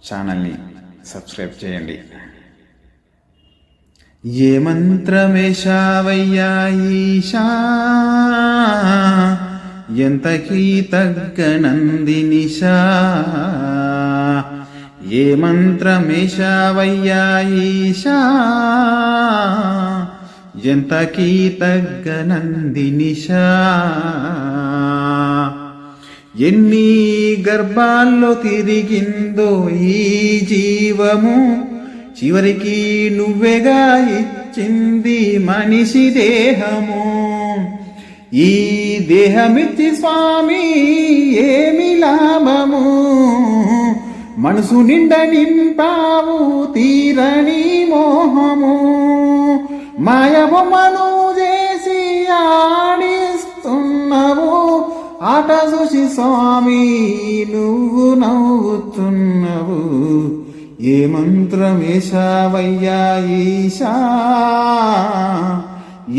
ఛానల్ని సబ్స్క్రైబ్ చేయండి. ఏ మంత్రమేశావయ్యా ఈశా, ఎంతకీ తగ్గనందినిశా. ఏ మంత్రమేశావయ్యా ఈశా, ఎంతకీ తగ్గనందినిశా. ఎన్ని గర్భాల్లో తిరిగిందో ఈ జీవము, చివరికి నువ్వెగా ఇచ్చింది మనిషి దేహము. ఈ దేహమిచ్చి స్వామి ఏమి లాభము, మనసు నిండా నింపావు తీరని మోహము. మాయ బొమ్మను చేసి ఆడిస్తున్నావు, ఆట చూసి స్వామి నువ్వు నవ్వుతున్నావు. ఏ మంత్రమేశావయ్యా ఈశా,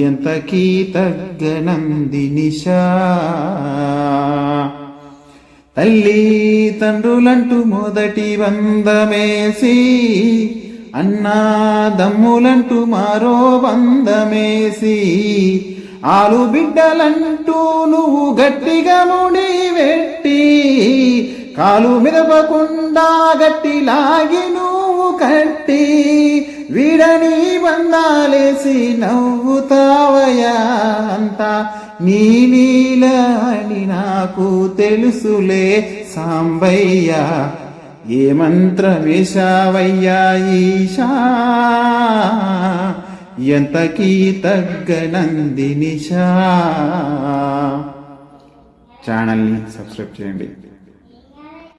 ఎంతకీ తగ్గనందినిశా. తల్లి తండ్రులంటూ మొదటి వందమేసి, అన్నా దమ్ములంటూ మరో వందమేసి, ఆలు బిడ్డలంటూ నువ్వు గట్టిగా ముడి వెట్టి, కాలు మిరపకుండా గట్టి లాగి నువ్వు కట్టి, వీడని బంధాలేసి నవ్వుతావయా అంతా నీ నీల అని నాకు తెలుసులే సాంబయ్యా. ఏ మంత్రమేశావయ్యా ఈశా, ఎంతకీ తగ్గనందినిశా. ఛానల్ని సబ్స్క్రైబ్ చేయండి.